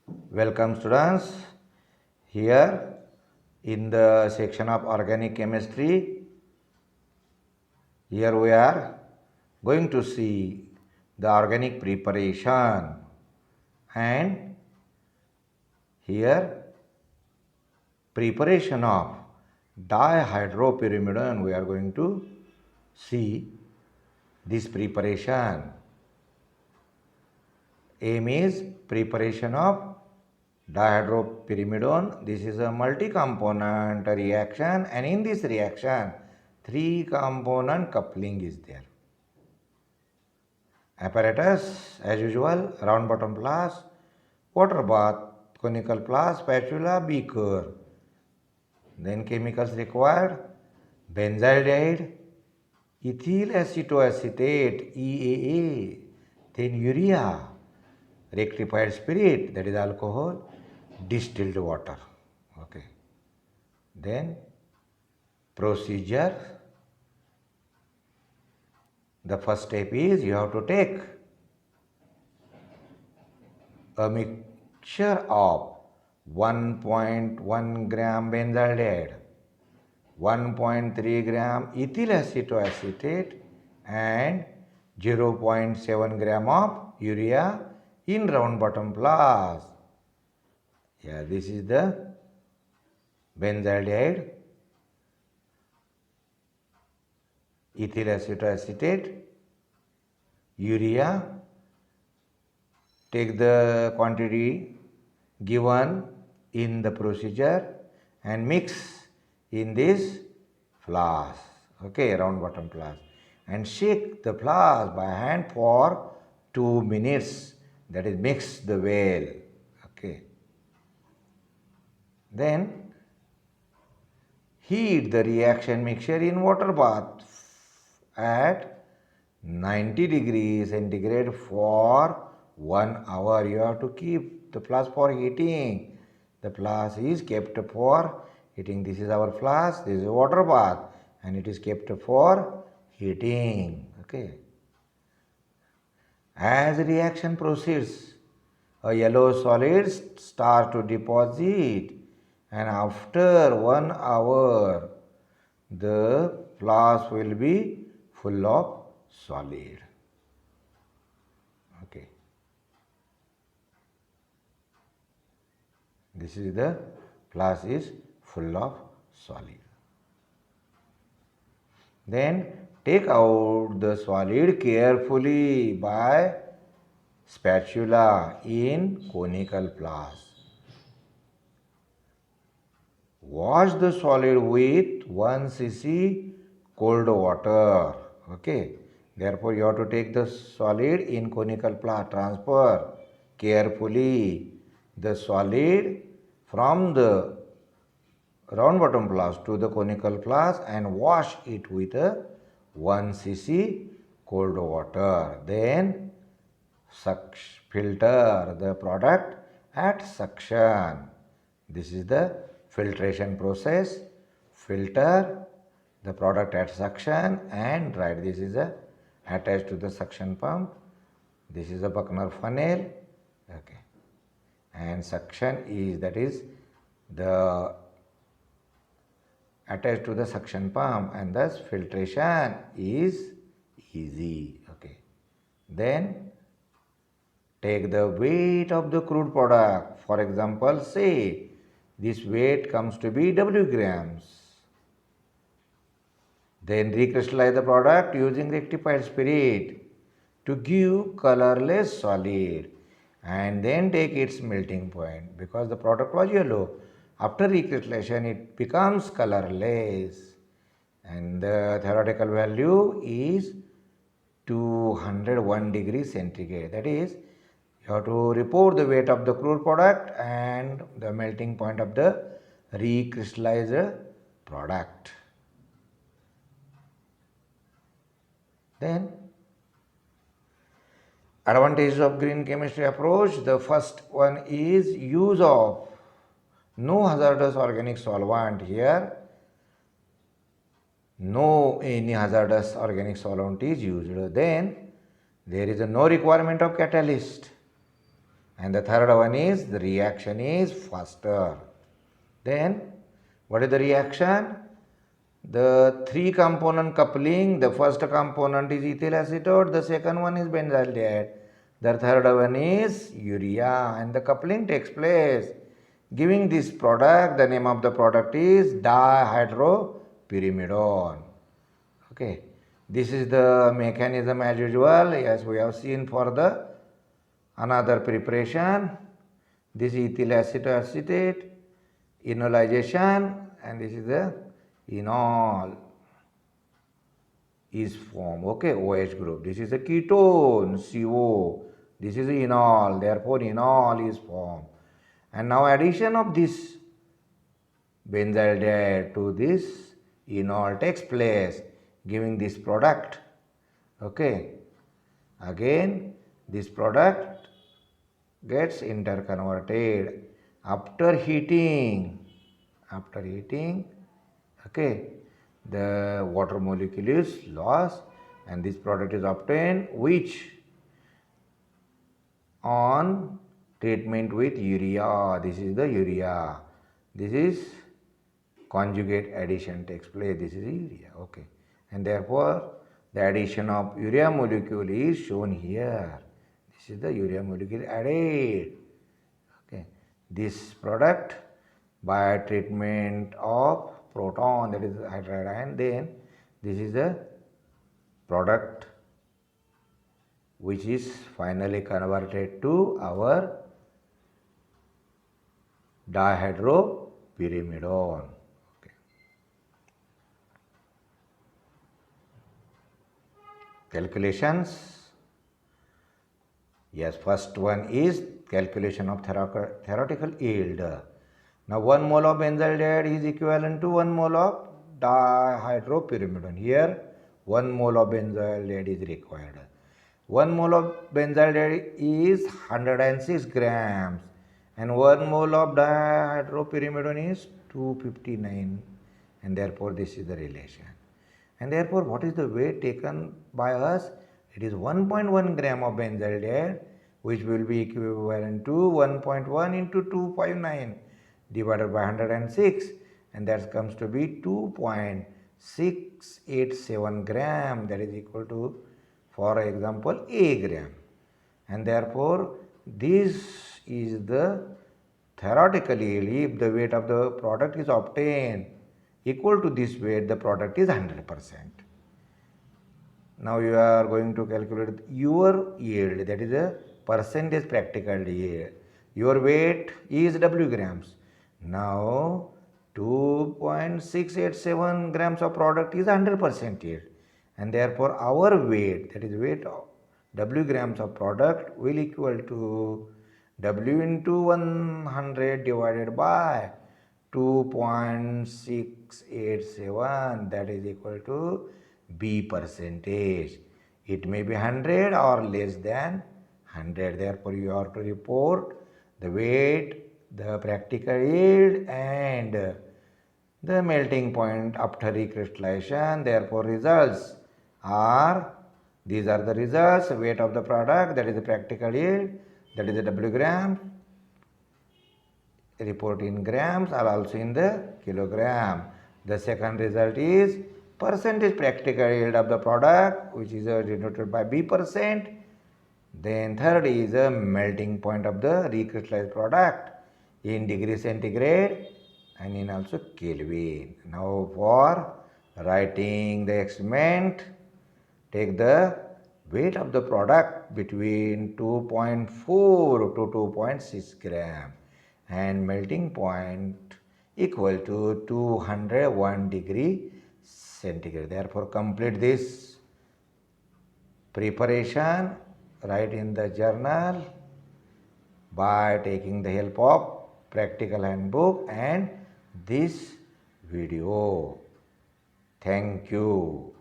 Welcome students. Here in the section of organic chemistry, here we are going to see the organic preparation, and here preparation of dihydropyrimidine we are going to see this preparation. Aim is preparation of dihydropyrimidone. This is a multi-component reaction, and in this reaction, three component coupling is there. Apparatus as usual, round bottom flask, water bath, conical flask, spatula, beaker. Then chemicals required: benzaldehyde, ethyl acetoacetate EAA, then urea, rectified spirit, that is alcohol, distilled water. Okay. Then procedure. The first step is you have to take a mixture of 1.1 gram benzaldehyde, 1.3 gram ethyl acetoacetate, and 0.7 gram of urea in round bottom flask. Yeah, this is the benzaldehyde, ethyl acetoacetate, urea. Take the quantity given in the procedure and mix in this flask, okay, round bottom flask, and shake the flask by hand for 2 minutes, that is mix the well, okay. Then heat the reaction mixture in water bath at 90 degrees centigrade for 1 hour. You have to keep the flask for heating. The flask is kept for heating. This is our flask, this is a water bath, and it is kept for heating. Okay. As the reaction proceeds, a yellow solid starts to deposit, and after 1 hour, the flask will be full of solid. Okay. This is the flask is full of solid. Then take out the solid carefully by spatula in conical flask. Wash the solid with 1 cc cold water. Okay. Therefore, you have to take the solid in conical flask. Transfer carefully the solid from the round bottom flask to the conical flask and wash it with a 1 cc cold water. Then filter the product at suction. This is the filtration process. Filter the product at suction and dry. This is attached to the suction pump. This is a Buckner funnel. Okay. And suction is, that is the attached to the suction pump, and thus filtration is easy. Okay. Then take the weight of the crude product. For example, say this weight comes to be W grams. Then recrystallize the product using rectified spirit to give colorless solid, and then take its melting point. Because the product was yellow, after recrystallization it becomes colorless, and the theoretical value is 201 degrees centigrade. That is, you have to report the weight of the crude product and the melting point of the recrystallized product. Then advantages of green chemistry approach. The first one is use of no hazardous organic solvent. Here no any hazardous organic solvent is used. Then there is no requirement of catalyst, And the third one is the reaction is faster. Then what is the reaction? The three component coupling, the first component is ethyl acetate, the second one is benzaldehyde, the third one is urea, and the coupling takes place, giving this product, the name of the product is dihydropyrimidone. Okay, this is the mechanism as usual, as we have seen for the another preparation. This is ethyl acetate, enolization, and this is the enol is formed. Okay, OH group. This is a ketone, CO. This is enol, therefore enol is formed. And now addition of this benzaldehyde to this enol takes place, giving this product. Okay, again this product gets interconverted after heating. Okay, the water molecule is lost and this product is obtained, which on treatment with urea, this is the urea, this is conjugate addition takes place, this is urea. Okay, and therefore the addition of urea molecule is shown here. This is the urea molecule added. Okay, this product by treatment of proton, that is hydride ion, then this is the product which is finally converted to our dihydropyrimidone. Okay. Calculations. Yes, first one is calculation of theoretical yield. Now 1 mole of benzaldehyde is equivalent to 1 mole of dihydropyrimidone. Here 1 mole of benzaldehyde is required. 1 mole of benzaldehyde is 106 grams and 1 mole of dihydropyrimidone is 259, and therefore this is the relation. And therefore what is the weight taken by us? It is 1.1 gram of benzaldehyde, which will be equivalent to 1.1 into 259 divided by 106, and that comes to be 2.687 gram, that is equal to, for example, a gram. And therefore this is the theoretical yield. If the weight of the product is obtained equal to this weight, the product is 100%. Now you are going to calculate your yield, that is a percentage practical yield. Your weight is W grams. Now 2.687 grams of product is 100% yield, and therefore our weight, that is weight of W grams of product, will equal to W into 100 divided by 2.687, that is equal to B percentage. It may be 100 or less than 100. Therefore, you have to report the weight, the practical yield, and the melting point after recrystallization. Therefore, results are, these are the results: weight of the product, that is the practical yield, that is the W gram, report in grams or also in the kilogram. The second result is percentage practical yield of the product, which is denoted by B%. Then third is a melting point of the recrystallized product in degree centigrade and in also Kelvin. Now for writing the experiment, take the weight of the product between 2.4 to 2.6 gram and melting point equal to 201 degree centigrade. Therefore, complete this preparation, write in the journal by taking the help of practical handbook and this video. Thank you.